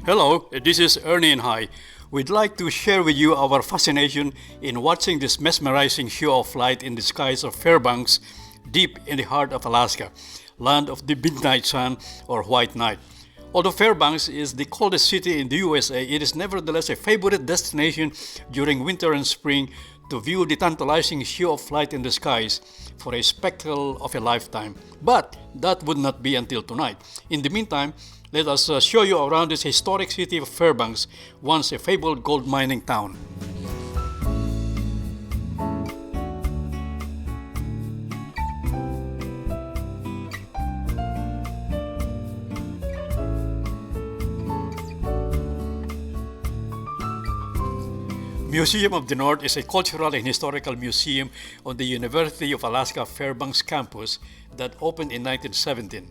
Hello, this is Ernie and Hai. We'd like to share with you our fascination in watching this mesmerizing show of light in the skies of Fairbanks, deep in the heart of Alaska, land of the midnight sun or white night. Although Fairbanks is the coldest city in the USA, it is nevertheless a favorite destination during winter and spring to view the tantalizing show of light in the skies for a spectacle of a lifetime. But that would not be until tonight. In the meantime, let us show you around this historic city of Fairbanks, once a fabled gold mining town. Museum of the North is a cultural and historical museum on the University of Alaska Fairbanks campus that opened in 1917.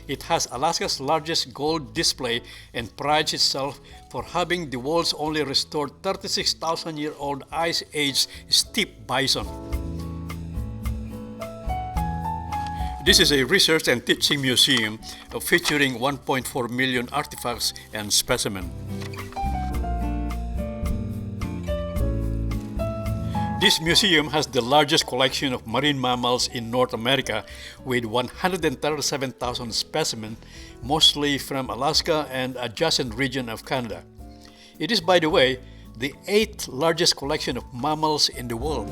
It has Alaska's largest gold display and prides itself for having the world's only restored 36,000-year-old ice-age steppe bison. This is a research and teaching museum featuring 1.4 million artifacts and specimens. This museum has the largest collection of marine mammals in North America with 137,000 specimens, mostly from Alaska and adjacent region of Canada. It is, by the way, the 8th largest collection of mammals in the world.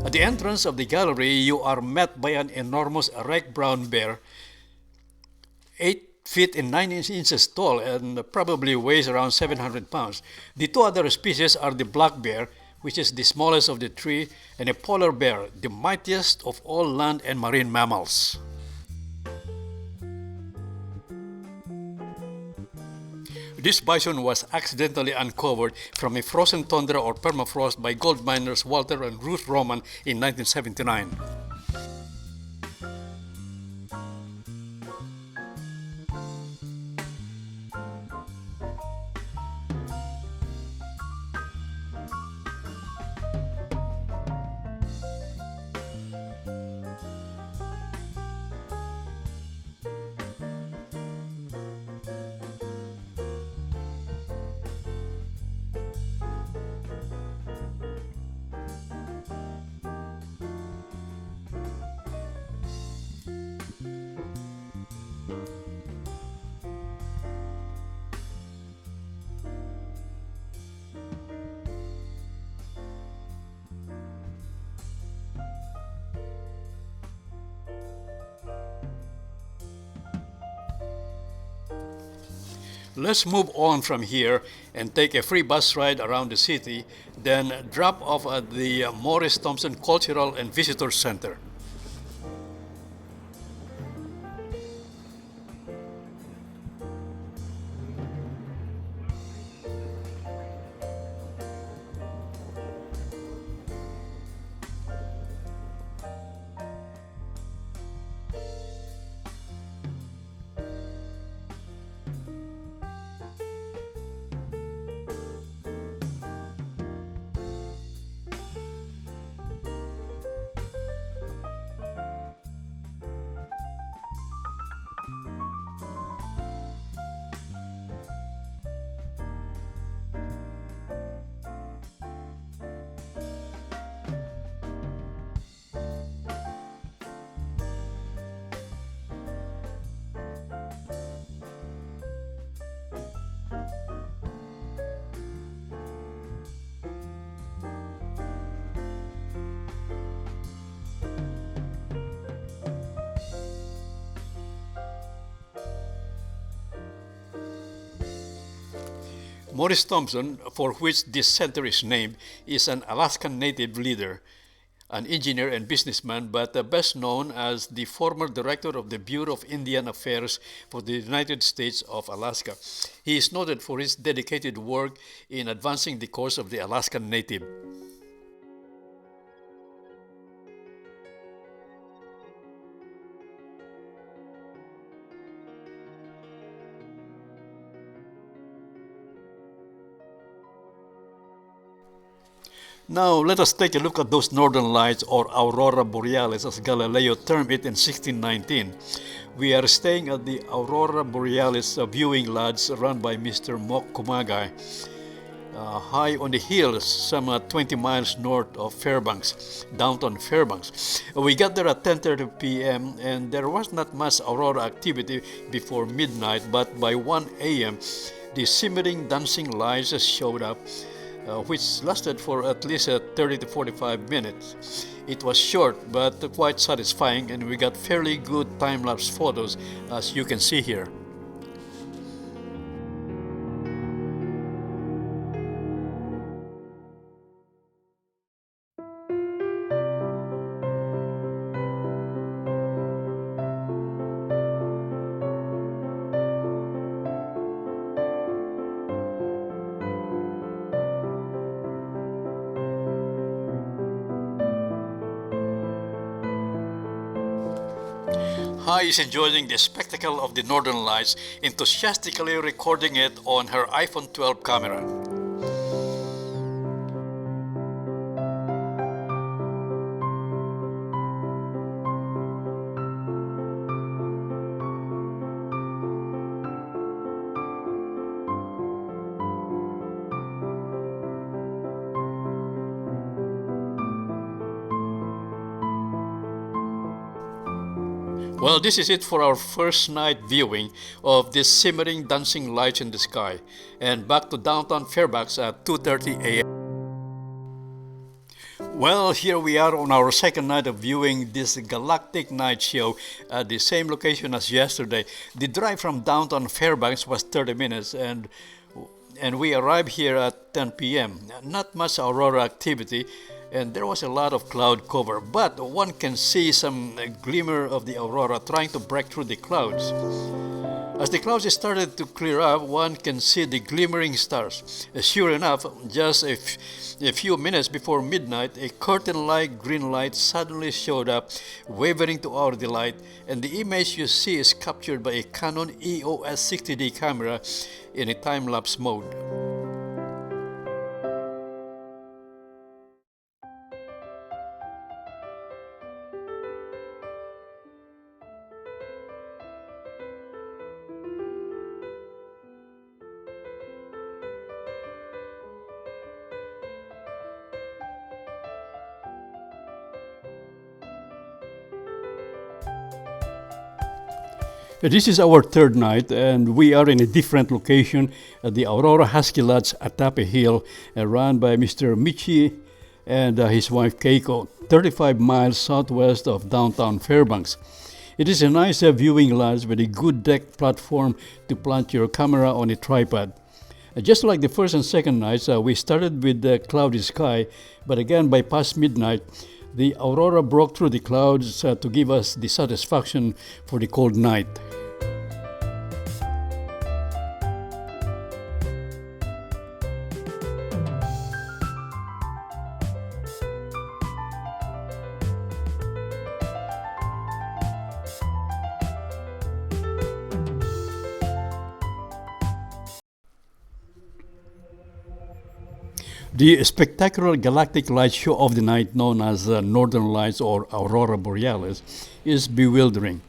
At the entrance of the gallery, you are met by an enormous erect brown bear 8 feet and 9 inches tall and probably weighs around 700 pounds. The two other species are the black bear, which is the smallest of the three, and a polar bear, the mightiest of all land and marine mammals. This bison was accidentally uncovered from a frozen tundra or permafrost by gold miners Walter and Ruth Roman in 1979. Let's move on from here and take a free bus ride around the city, then drop off at the Morris Thompson Cultural and Visitor Center. Morris Thompson, for which this center is named, is an Alaskan Native leader, an engineer and businessman, but best known as the former director of the Bureau of Indian Affairs for the United States of Alaska. He is noted for his dedicated work in advancing the cause of the Alaskan Native. Now let us take a look at those northern lights, or Aurora Borealis as Galileo termed it in 1619. We are staying at the Aurora Borealis viewing lodge run by Mr. Mok Kumagai, high on the hills, some 20 miles north of Fairbanks, downtown Fairbanks. We got there at 10:30 p.m. and there was not much aurora activity before midnight, but by 1 a.m. the shimmering dancing lights showed up, which lasted for at least 30 to 45 minutes. It was short but quite satisfying, and we got fairly good time-lapse photos, as you can see here. Hai is enjoying the spectacle of the northern lights, enthusiastically recording it on her iPhone 12 camera. Well, this is it for our first night viewing of this shimmering dancing lights in the sky. And back to downtown Fairbanks at 2:30 a.m. Well, here we are on our second night of viewing this galactic night show at the same location as yesterday. The drive from downtown Fairbanks was 30 minutes, and we arrived here at 10 p.m. Not much aurora activity, and there was a lot of cloud cover, but one can see some glimmer of the aurora trying to break through the clouds. As the clouds started to clear up, one can see the glimmering stars. Sure enough, just a few minutes before midnight, a curtain-like green light suddenly showed up, wavering to our delight, and the image you see is captured by a Canon EOS 60D camera in a time-lapse mode. This is our third night, and we are in a different location at the Aurora Husky Lodge atop a hill, run by Mr. Michi and his wife Keiko, 35 miles southwest of downtown Fairbanks. It is a nice viewing lodge with a good deck platform to plant your camera on a tripod. Just like the first and second nights, we started with the cloudy sky, but again by past midnight, the aurora broke through the clouds to give us the satisfaction for the cold night. The spectacular galactic light show of the night, known as Northern Lights or Aurora Borealis, is bewildering.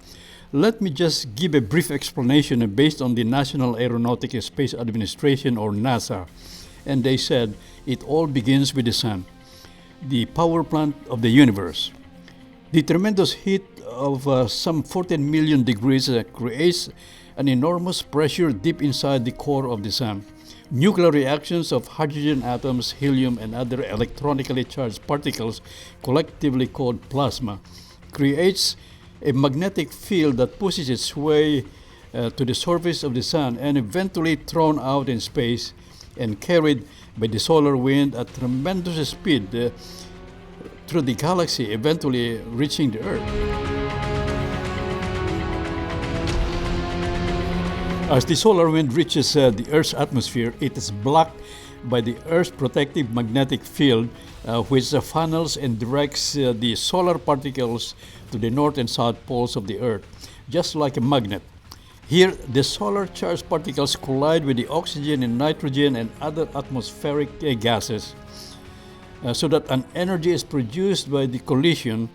Let me just give a brief explanation based on the National Aeronautical Space Administration, or NASA. And they said it all begins with the sun, the power plant of the universe. The tremendous heat of some 14 million degrees creates an enormous pressure deep inside the core of the sun. Nuclear reactions of hydrogen atoms, helium, and other electronically charged particles, collectively called plasma, creates a magnetic field that pushes its way to the surface of the sun and eventually thrown out in space and carried by the solar wind at tremendous speed through the galaxy, eventually reaching the Earth. As the solar wind reaches the Earth's atmosphere, it is blocked by the Earth's protective magnetic field, which funnels and directs the solar particles to the north and south poles of the Earth, just like a magnet. Here, the solar charged particles collide with the oxygen and nitrogen and other atmospheric gases. so that an energy is produced by the collision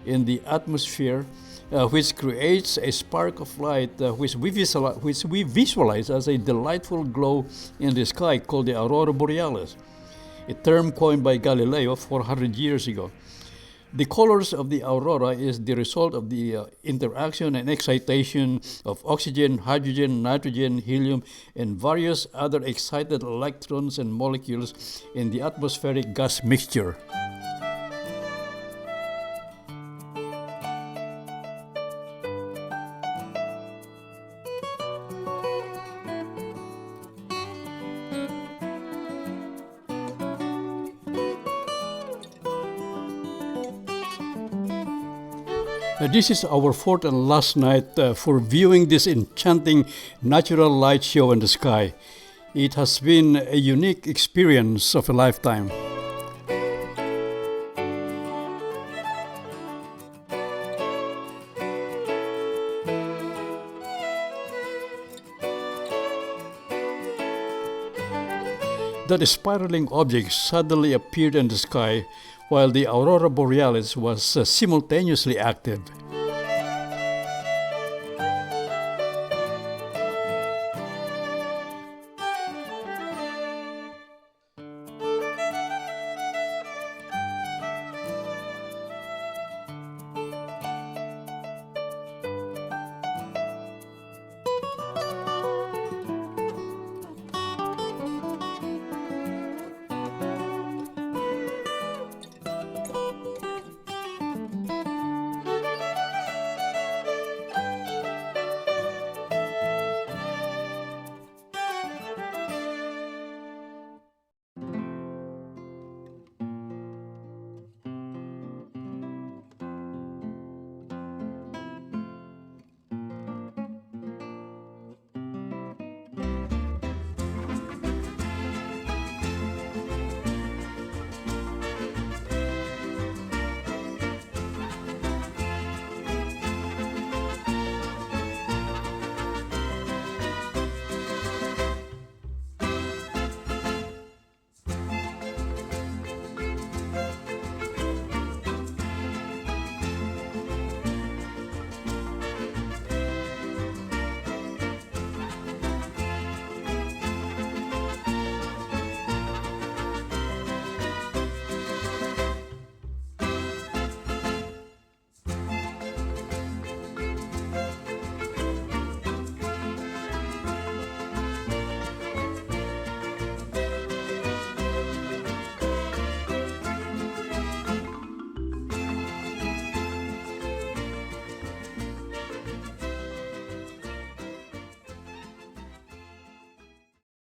in the atmosphere, which creates a spark of light, which we visualize as a delightful glow in the sky called the Aurora Borealis, a term coined by Galileo 400 years ago. The colors of the aurora is the result of the interaction and excitation of oxygen, hydrogen, nitrogen, helium, and various other excited electrons and molecules in the atmospheric gas mixture. This is our fourth and last night for viewing this enchanting natural light show in the sky. It has been a unique experience of a lifetime. That spiraling object suddenly appeared in the sky while the Aurora Borealis was simultaneously active.